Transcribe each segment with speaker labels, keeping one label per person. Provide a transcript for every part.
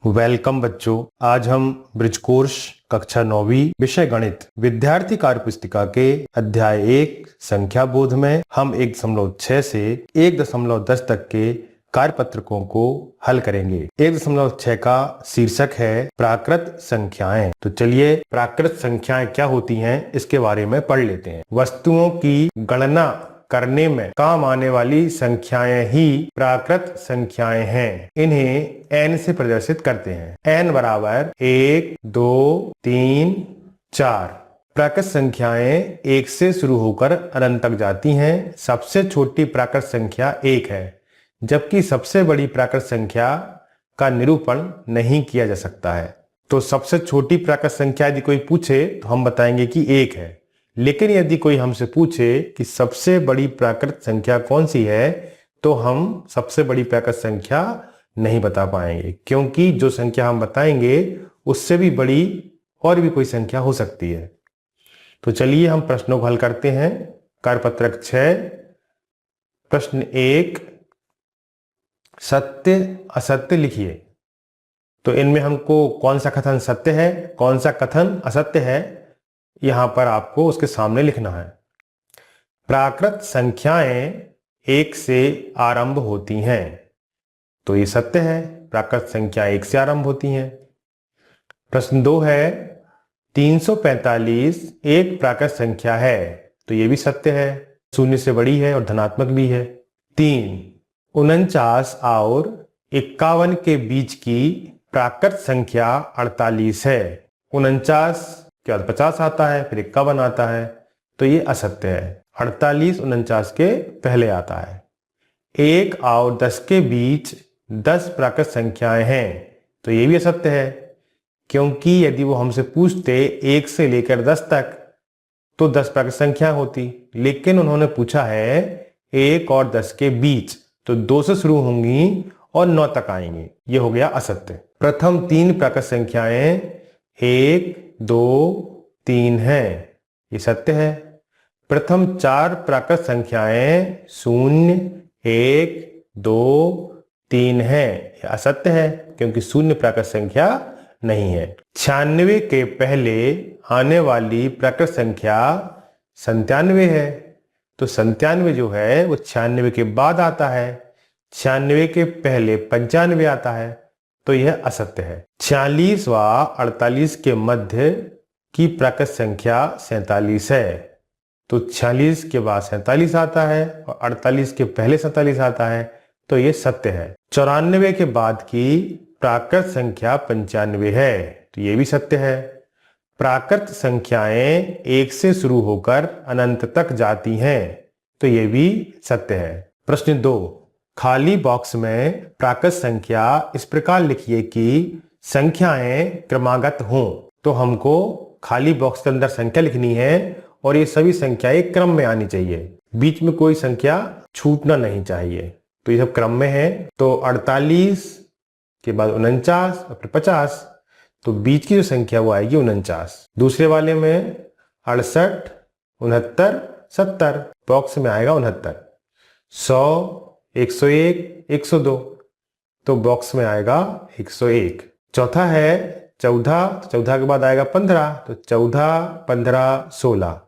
Speaker 1: Welcome बच्चों, आज हम ब्रिज कोर्स कक्षा 9वीं विषय गणित विद्यार्थी कार्य पुस्तिका के अध्याय 1 संख्या बोध में हम 1.6 से 1.10 तक के कार्यपत्रकों को हल करेंगे। 1.6 का शीर्षक है प्राकृत संख्याएं। तो चलिए प्राकृत संख्याएं क्या होती हैं इसके बारे में पढ़ लेते हैं। वस्तुओं की गणना करने में काम आने वाली संख्याएं ही प्राकृत संख्याएं हैं। इन्हें n से प्रदर्शित करते हैं। n बराबर 1, 2, 3, 4। प्राकृत संख्याएं 1 से शुरू होकर अनंत तक जाती हैं। सबसे छोटी प्राकृत संख्या 1 है, जबकि सबसे बड़ी प्राकृत संख्या का निरूपण नहीं किया जा सकता है। तो सबसे छोटी प्राकृत संख्या यदि कोई पूछे तो हम बताएंगे कि 1 है, लेकिन यदि कोई हमसे पूछे कि सबसे बड़ी प्राकृत संख्या कौन सी है तो हम सबसे बड़ी प्राकृत संख्या नहीं बता पाएंगे, क्योंकि जो संख्या हम बताएंगे उससे भी बड़ी और भी कोई संख्या हो सकती है। तो चलिए हम प्रश्नों को हल करते हैं। कार्यपत्रक 6 प्रश्न 1, सत्य असत्य लिखिए। तो इनमें हमको कौन सा कथन सत्य है, कौन सा कथन असत्य है, यहां पर आपको उसके सामने लिखना है। प्राकृत संख्याएं 1 से आरंभ होती हैं, तो ये सत्य है, प्राकृत संख्या 1 से आरंभ होती हैं। प्रश्न 2 है 345 एक प्राकृत संख्या है, तो ये भी सत्य है, शून्य से बड़ी है और धनात्मक भी है। 3 49 और 51 के बीच की प्राकृत संख्या 48 है। 49 के बाद 50 आता है, फिर 51 आता है, तो ये असत्य है। 48 49 के पहले आता है। 1 और 10 के बीच 10 प्राकृत संख्याएं हैं, तो ये भी असत्य है, क्योंकि यदि वो हमसे पूछते 1 से लेकर 10 तक तो 10 प्राकृत संख्या होती, लेकिन उन्होंने पूछा है 1 और 10 के बीच, तो 2 से शुरू होंगी और 9 तक आएंगी, ये हो गया असत्य। प्रथम 3 प्राकृत संख्याएं 1, 2, 3 हैं, ये सत्य है। प्रथम 4 प्राकृत संख्याएं 0, 1, 2, 3 हैं, ये असत्य है, क्योंकि 0 प्राकृत संख्या नहीं है। 96 के पहले आने वाली प्राकृत संख्या 97 है, तो 97 जो है वो 96 के बाद आता है। 96 के पहले 95 आता है, तो यह असत्य है। 46 व 48 के मध्य की प्राकृत संख्या 47 है, तो 46 के बाद 47 आता है और 48 के पहले 47 आता है, तो यह सत्य है। 94 के बाद की प्राकृत संख्या 95 है, तो यह भी सत्य है। प्राकृत संख्याएं 1 से शुरू होकर अनंत तक जाती हैं, तो यह भी सत्य है। प्रश्न 2, खाली बॉक्स में प्राकृत संख्या इस प्रकार लिखिए कि संख्याएं क्रमागत हों। तो हमको खाली बॉक्स के अंदर संख्या लिखनी है और ये सभी संख्याएं क्रम में आनी चाहिए, बीच में कोई संख्या छूटना नहीं चाहिए, तो ये सब क्रम में है। तो 48 के बाद 49 और फिर 50, तो बीच की जो संख्या वो आएगी 49। दूसरे वाले में 68, 69, 70, बॉक्स में आएगा 69। 100, 101, 102, तो बॉक्स में आएगा 101। चौथा है 14, तो 14 के बाद आएगा 15, तो 14, 15, 16,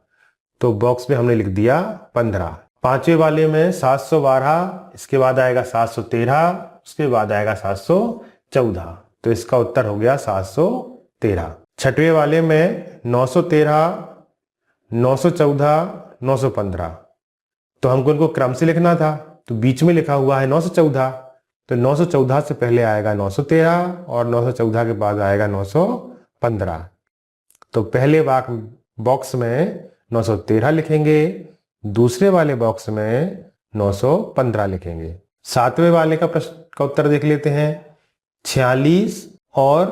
Speaker 1: तो बॉक्स में हमने लिख दिया 15। पांचवें वाले में 712, इसके बाद आएगा 713, उसके बाद आएगा 714, तो इसका उत्तर हो गया 713। छठवें वाले में 913, 914, 915, तो हमको इनको क्रम से लिखना था, तो बीच में लिखा हुआ है 914, तो 914 से पहले आएगा 913 और 914 के बाद आएगा 915, तो पहले बॉक्स में 913 लिखेंगे, दूसरे वाले बॉक्स में 915 लिखेंगे। सातवें वाले का प्रश्न का उत्तर देख लेते हैं। 46 और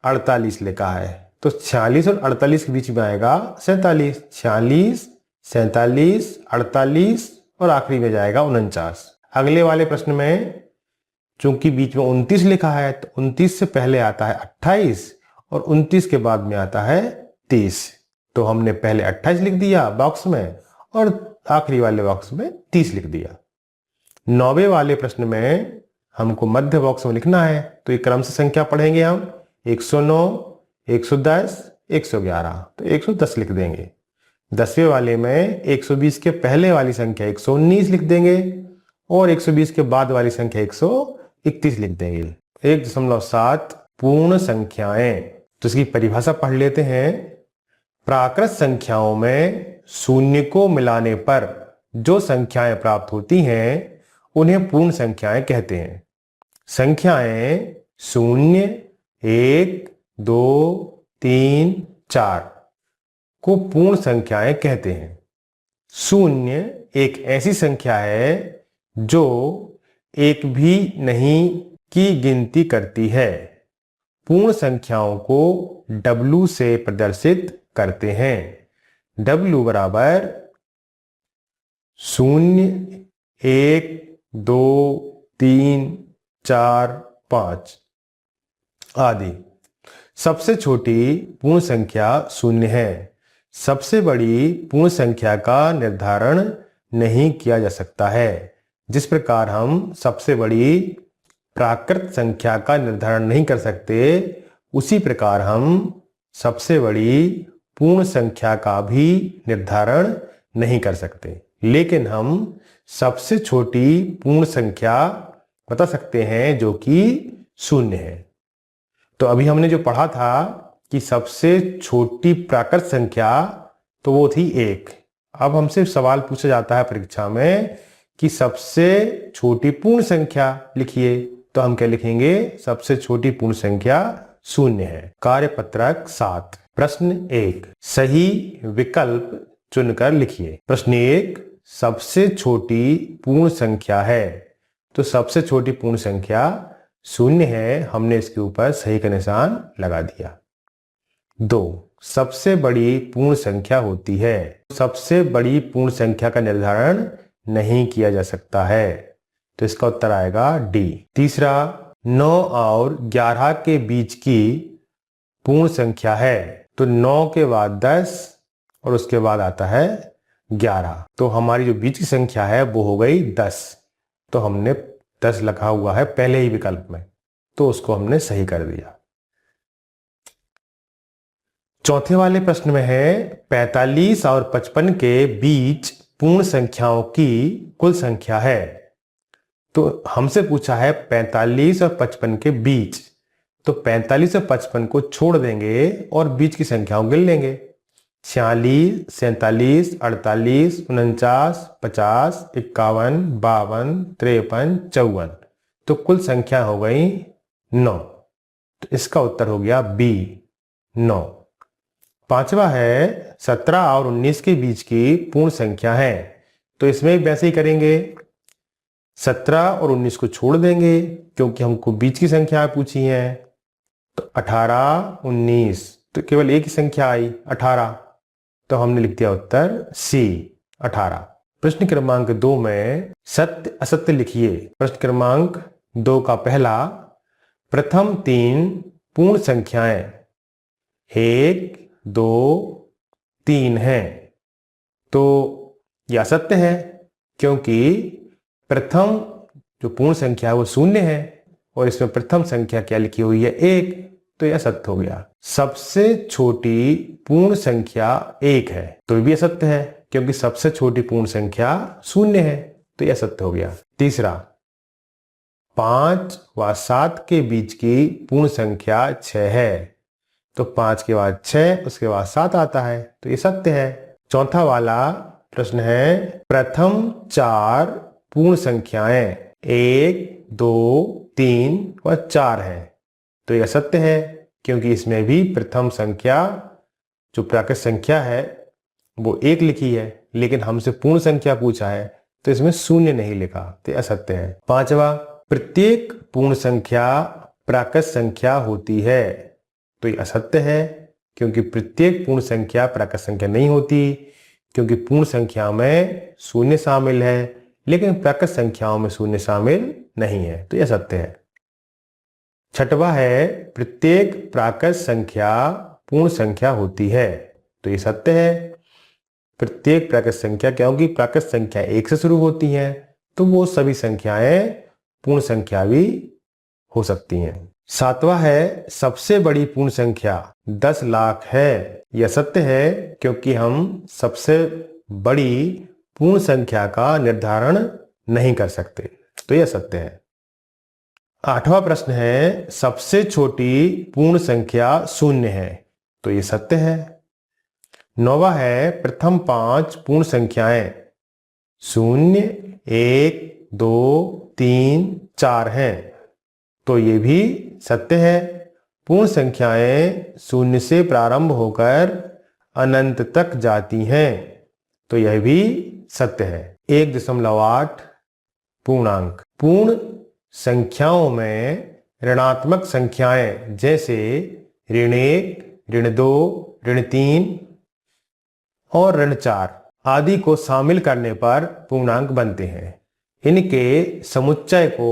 Speaker 1: 48 लिखा है, तो 46 और 48 के बीच में आएगा 47। 46, 47, 48 और आखिरी में जाएगा 49। अगले वाले प्रश्न में चूंकि बीच में 29 लिखा है, तो 29 से पहले आता है 28 और 29 के बाद में आता है 30, तो हमने पहले 28 लिख दिया बॉक्स में और आखिरी वाले बॉक्स में 30 लिख दिया। 9वें वाले प्रश्न में हमको मध्य बॉक्स में लिखना है, तो ये क्रम से संख्या पढ़ेंगे हम 109, 110, 111, तो 110 लिख देंगे। 10वें वाले में 120 के पहले वाली संख्या 119 लिख देंगे और 120 के बाद वाली संख्या 131 लिख देंगे। 1.7 पूर्ण संख्याएं, तो इसकी परिभाषा पढ़ लेते हैं। प्राकृत संख्याओं में शून्य को मिलाने पर जो संख्याएं प्राप्त होती हैं उन्हें पूर्ण संख्याएं कहते हैं। संख्याएं 0, 1, 2, 3, 4 को पूर्ण संख्याएं कहते हैं। 0 एक ऐसी संख्या है जो एक भी नहीं की गिनती करती है। पूर्ण संख्याओं को W से प्रदर्शित करते हैं। W बराबर 0, 1, 2, 3, 4, 5 आदि। सबसे छोटी पूर्ण संख्या 0 है। सबसे बड़ी पूर्ण संख्या का निर्धारण नहीं किया जा सकता है। जिस प्रकार हम सबसे बड़ी प्राकृत संख्या का निर्धारण नहीं कर सकते, उसी प्रकार हम सबसे बड़ी पूर्ण संख्या का भी निर्धारण नहीं कर सकते, लेकिन हम सबसे छोटी पूर्ण संख्या बता सकते हैं जो कि 0 है। तो अभी हमने जो पढ़ा था कि सबसे छोटी प्राकृत संख्या, तो वो थी 1। अब हमसे सवाल पूछा जाता है परीक्षा में कि सबसे छोटी पूर्ण संख्या लिखिए, तो हम क्या लिखेंगे? सबसे छोटी पूर्ण संख्या 0 है। कार्यपत्रक 7 प्रश्न 1 सही विकल्प चुनकर लिखिए। प्रश्न 1 सबसे छोटी पूर्ण संख्या है, तो सबसे छोटी पूर्ण संख्या 0 है, हमने इसके ऊपर सही का निशान लगा दिया। 2 सबसे बड़ी पूर्ण संख्या होती है, सबसे बड़ी पूर्ण संख्या का निर्धारण नहीं किया जा सकता है, तो इसका उत्तर आएगा डी। तीसरा 9 और 11 के बीच की पूर्ण संख्या है, तो 9 के बाद 10 और उसके बाद आता है 11, तो हमारी जो बीच की संख्या है वो हो गई 10, तो हमने 10 लिखा हुआ है पहले ही विकल्प में, तो उसको हमने सही कर दिया। चौथे वाले प्रश्न में है 45 और 55 के बीच पूर्ण संख्याओं की कुल संख्या है, तो हमसे पूछा है 45 और 55 के बीच, तो 45 और 55 को छोड़ देंगे और बीच की संख्याओं गिन लेंगे। 46, 47, 48, 49, 50, 51, 52, 53, 54, तो कुल संख्या हो गई 9, तो इसका उत्तर हो गया बी 9। पांचवा है 17 और 19 के बीच की पूर्ण संख्या है, तो इसमें वैसे ही करेंगे, 17 और 19 को छोड़ देंगे क्योंकि हमको बीच की संख्या पूछी है, तो 18, 19, तो केवल एक ही संख्या आई 18, तो हमने लिख दिया उत्तर सी 18। प्रश्न क्रमांक 2 में सत्य असत्य लिखिए। प्रश्न क्रमांक 2 का पहला, प्रथम 3 पूर्ण संख्याएं 1, 2, 3 हैं, तो यह असत्य है क्योंकि प्रथम जो पूर्ण संख्या है वो 0 है और इसमें प्रथम संख्या क्या लिखी हुई है 1, तो यह असत्य हो गया। सबसे छोटी पूर्ण संख्या 1 है, तो ये भी असत्य है क्योंकि सबसे छोटी पूर्ण संख्या 0 है, तो यह असत्य हो गया। तीसरा 5 व 7 के बीच की पूर्ण संख्या 6 है, तो 5 के बाद 6 उसके बाद 7 आता है, तो ये सत्य है। चौथा वाला प्रश्न है प्रथम 4 पूर्ण संख्याएं 1, 2, 3 व 4 है, तो यह सत्य है क्योंकि इसमें भी प्रथम संख्या जो प्राकृत संख्या है वो 1 लिखी है, लेकिन हमसे पूर्ण संख्या पूछा है तो इसमें 0 नहीं लिखा, तो असत्य है। पांचवा, प्रत्येक पूर्ण संख्या प्राकृत संख्या होती है, तो ये असत्य है क्योंकि प्रत्येक पूर्ण संख्या प्राकृत संख्या नहीं होती, क्योंकि पूर्ण संख्या में 0 शामिल है लेकिन प्राकृत संख्याओं में 0 शामिल नहीं है, तो यह सत्य है। छठवा है प्रत्येक प्राकृत संख्या पूर्ण संख्या होती है, तो ये सत्य है। प्रत्येक प्राकृत संख्या, क्योंकि प्राकृत संख्या 1 से शुरू होती है तो वो सभी संख्याएं पूर्ण संख्या भी हो सकती हैं। 7वां है सबसे बड़ी पूर्ण संख्या 10 लाख है। यह सत्य है क्योंकि हम सबसे बड़ी पूर्ण संख्या का निर्धारण नहीं कर सकते, तो यह सत्य है। 8वां प्रश्न है सबसे छोटी पूर्ण संख्या 0 है, तो यह सत्य है। 9वां है प्रथम 5 पूर्ण संख्याएं 0, 1, 2, 3, 4 हैं, तो ये भी सत्य है। पूर्ण संख्याएं 0 से प्रारंभ होकर अनंत तक जाती हैं, तो यह भी सत्य है। 1.8 पूर्णांक। पूर्ण संख्याओं में ऋणात्मक संख्याएं जैसे ऋण 1, ऋण 2, ऋण 3 और ऋण 4 आदि को शामिल करने पर पूर्णांक बनते हैं। इनके समुच्चय को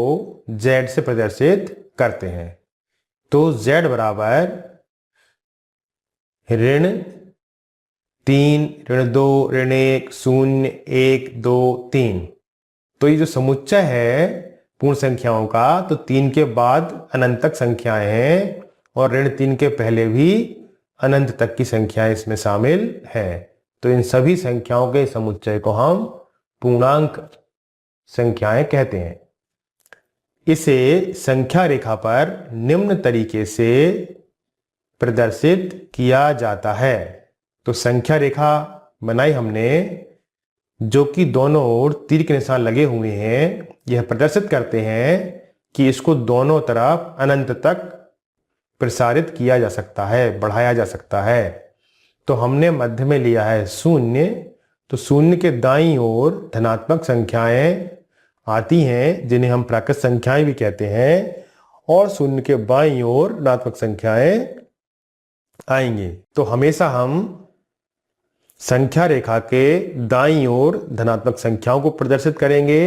Speaker 1: z से प्रदर्शित करते हैं। तो z बराबर ऋण 3, ऋण 2, ऋण 1, 0, 1, 2, 3। तो ये जो समुच्चय है पूर्ण संख्याओं का, तो 3 के बाद अनंत तक संख्याएं हैं और ऋण 3 के पहले भी अनंत तक की संख्याएं इसमें शामिल है। तो इन सभी संख्याओं के समुच्चय को हम पूर्णांक संख्याएं कहते हैं। इसे संख्या रेखा पर निम्न तरीके से प्रदर्शित किया जाता है। तो संख्या रेखा बनाई हमने, जो कि दोनों ओर तीर के निशान लगे हुए हैं। यह प्रदर्शित करते हैं कि इसको दोनों तरफ अनंत तक प्रसारित किया जा सकता है, बढ़ाया जा सकता है। तो हमने मध्य में लिया है 0, तो 0 के दाईं ओर धनात्मक संख्याएं आती हैं जिन्हें हम प्राकृत संख्याएं भी कहते हैं, और 0 के बाईं ओर ऋणात्मक संख्याएं आएंगी। तो हमेशा हम संख्या रेखा के दाईं ओर धनात्मक संख्याओं को प्रदर्शित करेंगे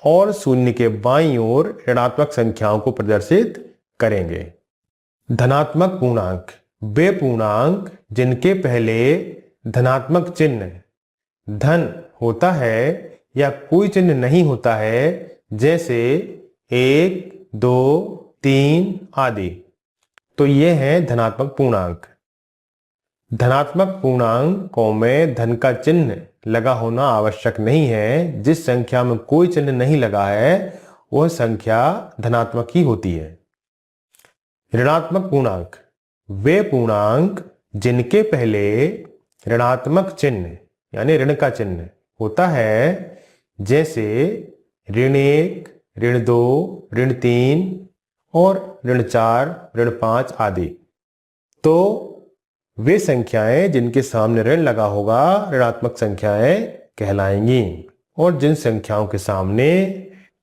Speaker 1: और 0 के बाईं ओर ऋणात्मक संख्याओं को प्रदर्शित करेंगे। धनात्मक पूर्णांक वे पूर्णांक जिनके पहले धनात्मक चिन्ह धन होता है या कोई चिन्ह नहीं होता है, जैसे 1, 2, 3 आदि, तो ये हैं धनात्मक पूर्णांक। धनात्मक पूर्णांकों में धन का चिन्ह लगा होना आवश्यक नहीं है। जिस संख्या में कोई चिन्ह नहीं लगा है वह संख्या धनात्मक ही होती है। ऋणात्मक पूर्णांक वे पूर्णांक जिनके पहले ऋणात्मक चिन्ह यानी ऋण का चिन्ह होता है, जैसे ऋण 1, ऋण 2, ऋण 3 और ऋण 4, ऋण 5 आदि। तो वे संख्याएं जिनके सामने ऋण लगा होगा ऋणात्मक संख्याएं कहलाएंगी, और जिन संख्याओं के सामने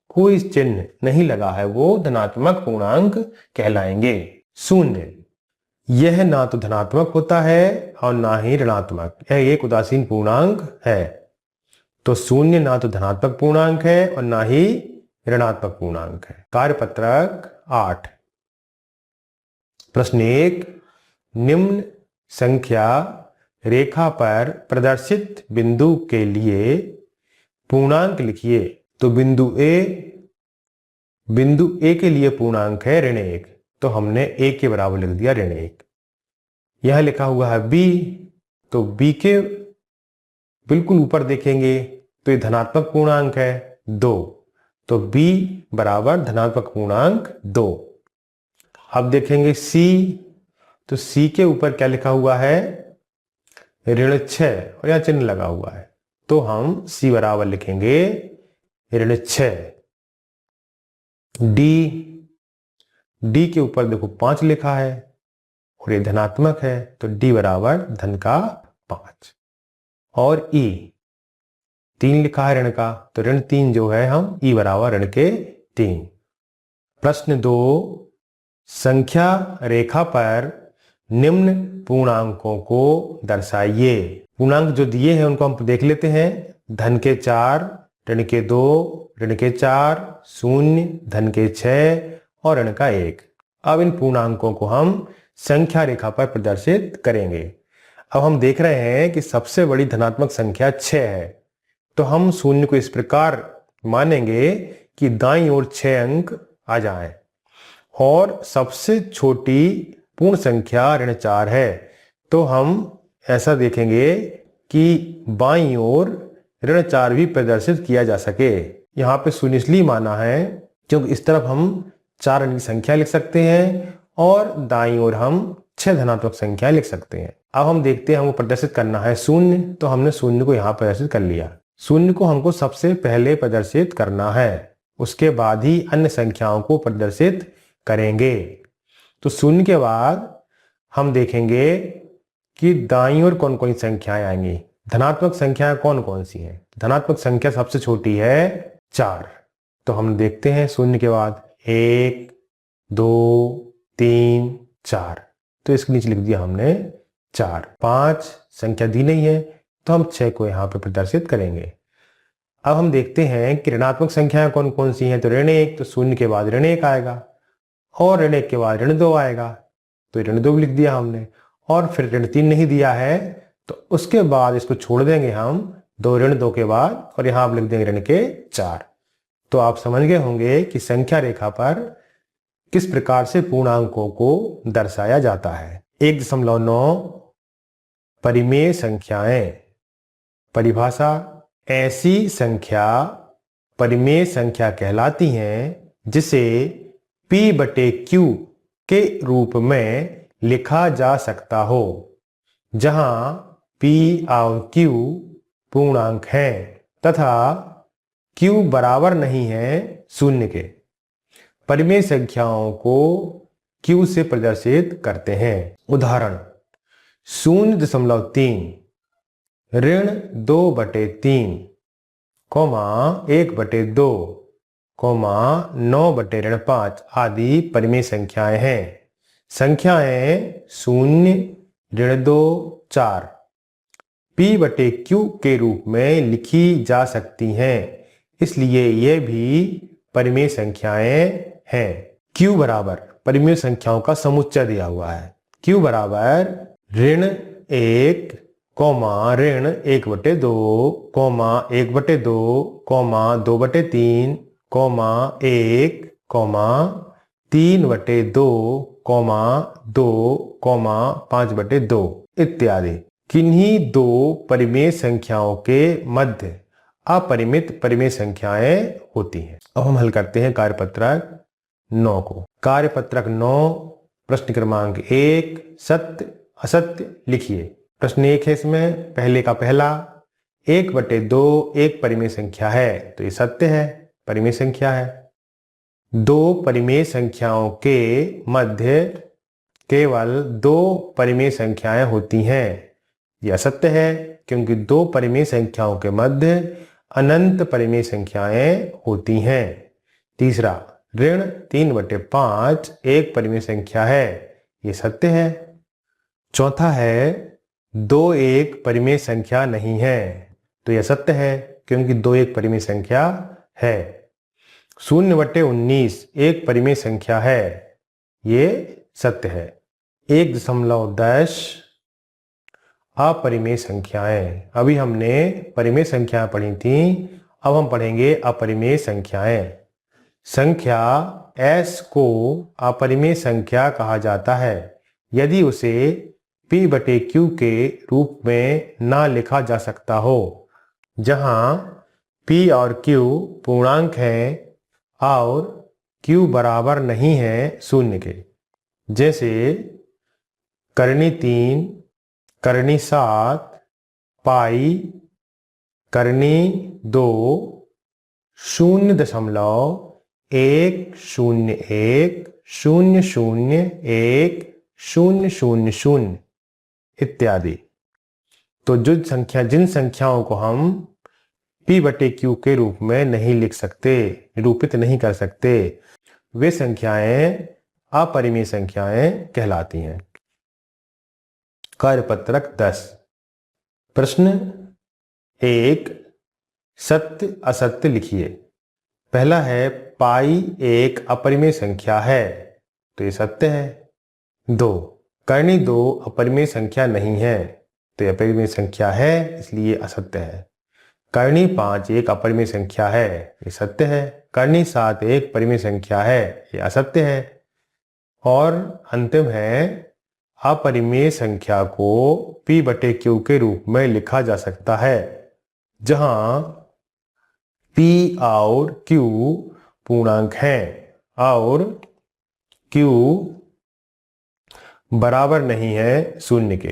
Speaker 1: कोई चिन्ह नहीं लगा है वो धनात्मक पूर्णांक कहलाएंगे। 0 यह ना तो धनात्मक होता है और ना ही ऋणात्मक, यह एक उदासीन पूर्णांक है। तो 0 ना तो धनात्मक पूर्णांक है और ना ही ऋणात्मक पूर्णांक है। कार्यपत्रक 8 प्रश्न 1 निम्न संख्या रेखा पर प्रदर्शित बिंदु के लिए पूर्णांक लिखिए। तो बिंदु ए के लिए पूर्णांक है ऋण 1, तो हमने a के बराबर लिख दिया ऋण 1। यह लिखा हुआ है b, तो b के बिल्कुल ऊपर देखेंगे तो ये धनात्मक पूर्णांक है 2, तो b बराबर धनात्मक पूर्णांक 2। अब देखेंगे c, तो c के ऊपर क्या लिखा हुआ है ऋण 6 और यहां चिन्ह लगा हुआ है, तो हम c बराबर लिखेंगे ऋण 6। d के ऊपर देखो 5 लिखा है और ये धनात्मक है, तो d बराबर धन का 5। और e 3 लिखा है ऋण का, तो ऋण 3 जो है हम e बराबर ऋण के 3। प्रश्न 2 संख्या रेखा पर निम्न पूर्णांकों को दर्शाइए। पूर्णांक जो दिए हैं उनको हम देख लेते हैं। धन के 4, ऋण के 2, ऋण के 4, 0, धन के 6 और ऋण का 1। अब इन पूर्णांकों को हम संख्या रेखा पर प्रदर्शित करेंगे। अब हम देख रहे हैं कि सबसे बड़ी धनात्मक संख्या 6 है, तो हम 0 को इस प्रकार मानेंगे कि दाईं ओर 6 अंक आ जाएं और सबसे छोटी पूर्ण संख्या ऋण 4 है, तो हम ऐसा देखेंगे कि बाईं ओर ऋण 4 भी प्रदर्शित किया जा सके। यहाँ पे शून्य इसलिए माना है क्योंकि इस तरफ हम 4 अंक की संख्या लिख सकते हैं और दाईं ओर हम 6 धनात्मक संख्या लिख सकते हैं। अब हम देखते हैं हमको प्रदर्शित करना है शून्य, तो हमने शून्य को यहाँ प्रदर्शित कर लिया। शून्य को हमको सबसे पहले प्रदर्शित करना है, उसके बाद ही अन्य संख्याओं को प्रदर्शित करेंगे। तो शून्य के बाद हम देखेंगे कि दाईं ओर कौन कौन सी संख्याएं आएंगी। धनात्मक संख्याएं कौन कौन सी हैं? धनात्मक संख्या सबसे छोटी है 4, तो हम देखते हैं शून्य के बाद 1 2 3 4, तो इसके नीचे लिख दिया हमने 4। 5 संख्या दी नहीं है तो हम 6 को यहाँ पे प्रदर्शित करेंगे। अब हम देखते हैं कि ऋणात्मक संख्याएं कौन कौन सी हैं। तो ऋण 1, तो शून्य के बाद ऋण 1 आएगा और ऋण 1 के बाद ऋण 2 आएगा, तो ऋण 2 भी लिख दिया हमने। और फिर ऋण 3 नहीं दिया है तो उसके बाद इसको छोड़ देंगे हम 2 ऋण 2 के बाद और यहाँ आप लिख देंगे ऋण के 4। तो आप समझ गए होंगे कि संख्या रेखा पर किस प्रकार से पूर्णांकों को दर्शाया जाता है। 1.9 परिमेय संख्याएं। परिभाषा: ऐसी संख्या परिमेय संख्या कहलाती हैं जिसे P/Q के रूप में लिखा जा सकता हो, जहां P और Q पूर्णांक हैं तथा Q बराबर नहीं है शून्य के। परिमेय संख्याओं को Q से प्रदर्शित करते हैं। उदाहरण: 0.3 ऋण 2/3, 1/2, 9/5 आदि परिमेय संख्याएं हैं। संख्याएं 0, ऋण 2, 4 P/Q के रूप में लिखी जा सकती हैं, इसलिए ये भी परिमेय संख्याएं हैं। Q बराबर परिमेय संख्याओं का समुच्चय दिया हुआ है। Q बराबर ऋण 1, ऋण 1/2, 1/2, 2/3, 1, 3/2, 2, 5/2 इत्यादि। किन्हीं दो परिमेय संख्याओं के मध्य अपरिमित परिमेय संख्याएं होती हैं। अब हम हल करते हैं कार्यपत्रक 9 को। कार्यपत्रक 9 प्रश्न क्रमांक 1 सत्य असत्य लिखिए। प्रश्न 1 है, इसमें पहले का पहला 1/2 एक परिमेय संख्या है, तो ये सत्य है, परिमेय संख्या है। 2 परिमेय संख्याओं के मध्य केवल 2 परिमेय संख्याएं होती हैं, यह असत्य है क्योंकि 2 परिमेय संख्याओं के मध्य अनंत परिमेय संख्याएं होती हैं। तीसरा, ऋण 3/5 एक परिमेय संख्या है, यह सत्य है। चौथा है 2 एक परिमेय संख्या नहीं है, तो यह सत्य है क्योंकि 2 एक परिमेय संख्या है। 0/19 एक परिमेय संख्या है, ये सत्य है। 1.10 अपरिमेय संख्याएं। अभी हमने परिमेय संख्याएं पढ़ी थी, अब हम पढ़ेंगे अपरिमेय संख्याएं। संख्या S को अपरिमेय संख्या कहा जाता है यदि उसे P/Q के रूप में ना लिखा जा सकता हो, जहां P और Q पूर्णांक हैं और Q बराबर नहीं है शून्य के, जैसे करनी 3, करनी 7, पाई, करनी 2, 0.101, 001, 000 इत्यादि। तो जिन संख्याओं को हम P/Q के रूप में नहीं लिख सकते, निरूपित नहीं कर सकते, वे संख्याएं अपरिमेय संख्याएं कहलाती हैं। कार्यपत्रक 10 प्रश्न 1 सत्य असत्य लिखिए। पहला है पाई एक अपरिमेय संख्या है, तो ये सत्य है। 2 करनी 2 अपरिमेय संख्या नहीं है, तो यह अपरिमेय संख्या है, इसलिए असत्य है। कर्णी 5 एक अपरिमेय संख्या है, ये सत्य है। कर्णी 7 एक परिमेय संख्या है, ये असत्य है। और अंतिम है, अपरिमेय संख्या को P बटे Q के रूप में लिखा जा सकता है, जहां P और Q पूर्णांक हैं और Q बराबर नहीं है शून्य के।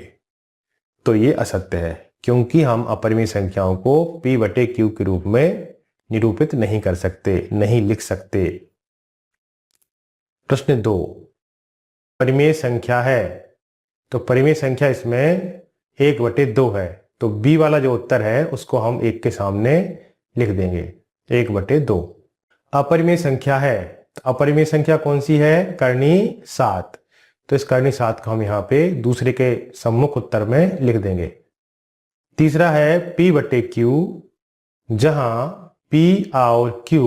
Speaker 1: तो ये असत्य है, क्योंकि हम अपरिमेय संख्याओं को P बटे Q के रूप में निरूपित नहीं कर सकते, नहीं लिख सकते। प्रश्न 2, परिमेय संख्या है, तो परिमेय संख्या इसमें 1/2 है, तो बी वाला जो उत्तर है उसको हम 1 के सामने लिख देंगे, 1/2। अपरिमेय संख्या है, तो अपरिमेय संख्या कौन सी है? कर्णी 7, तो इस कर्णी 7 को हम यहाँ पे दूसरे के सम्मुख उत्तर में लिख देंगे। तीसरा है P बटे Q, जहां P और Q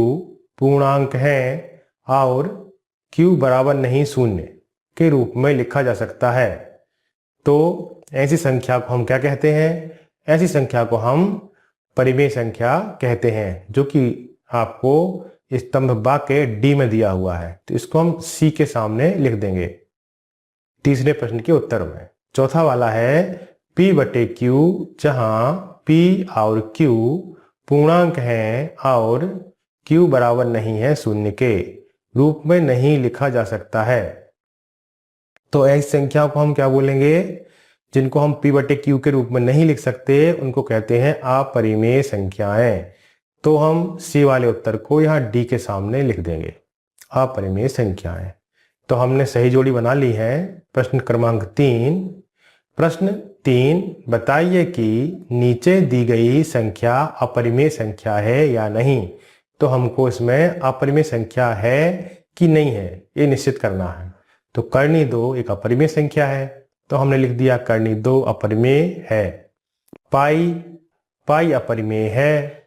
Speaker 1: पूर्णांक हैं और Q बराबर नहीं शून्य के रूप में लिखा जा सकता है। तो ऐसी संख्या को हम क्या कहते हैं? ऐसी संख्या को हम परिमेय संख्या कहते हैं, जो कि आपको स्तंभ बा के डी में दिया हुआ है, तो इसको हम सी के सामने लिख देंगे तीसरे प्रश्न के उत्तर में। चौथा वाला है P बटे Q, जहां P और Q पूर्णांक हैं और Q बराबर नहीं है शून्य के रूप में नहीं लिखा जा सकता है। तो ऐसी संख्या को हम क्या बोलेंगे? जिनको हम P बटे Q के रूप में नहीं लिख सकते, उनको कहते हैं अपरिमेय संख्याएं। तो हम C वाले उत्तर को यहाँ D के सामने लिख देंगे, अपरिमेय संख्याएं। तो हमने सही जोड़ी बना ली है। प्रश्न क्रमांक 3। प्रश्न 3, बताइए कि नीचे दी गई संख्या अपरिमेय संख्या है या नहीं। तो हमको इसमें अपरिमेय संख्या है कि नहीं है, ये निश्चित करना है। तो कर्णी 2 एक अपरिमेय संख्या है, तो हमने लिख दिया कर्णी 2 अपरिमेय है। पाई अपरिमेय है।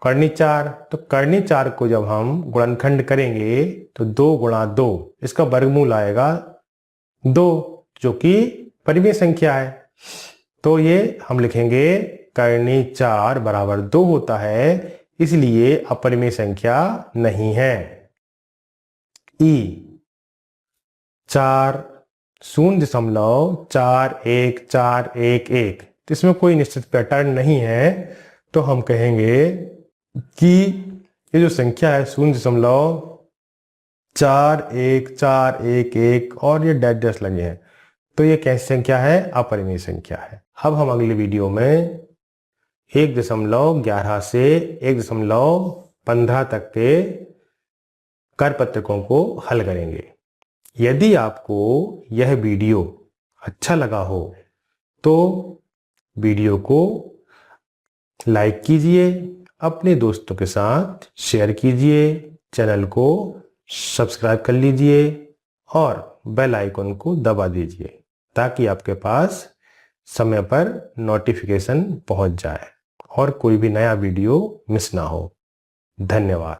Speaker 1: कर्णी 4, तो कर्णी 4 को जब हम गुणनखंड करेंगे तो 2 गुणा 2, इसका वर्गमूल आएगा 2, जो कि परिमेय संख्या है। तो ये हम लिखेंगे कर्णी 4 बराबर 2 होता है, इसलिए अपरिमेय संख्या नहीं है। 4 0.4141, तो इसमें कोई निश्चित पैटर्न नहीं है, तो हम कहेंगे कि ये जो संख्या है 0.41411 और ये डैश डैश लगे हैं, तो ये कैसी संख्या है? अपरिमेय संख्या है। अब हम अगले वीडियो में 1.11 से 1.15 तक के करपत्रकों को हल करेंगे। यदि आपको यह वीडियो अच्छा लगा हो तो वीडियो को लाइक कीजिए, अपने दोस्तों के साथ शेयर कीजिए, चैनल को सब्सक्राइब कर लीजिए और बेल आइकन को दबा दीजिए, ताकि आपके पास समय पर नोटिफिकेशन पहुंच जाए और कोई भी नया वीडियो मिस ना हो। धन्यवाद।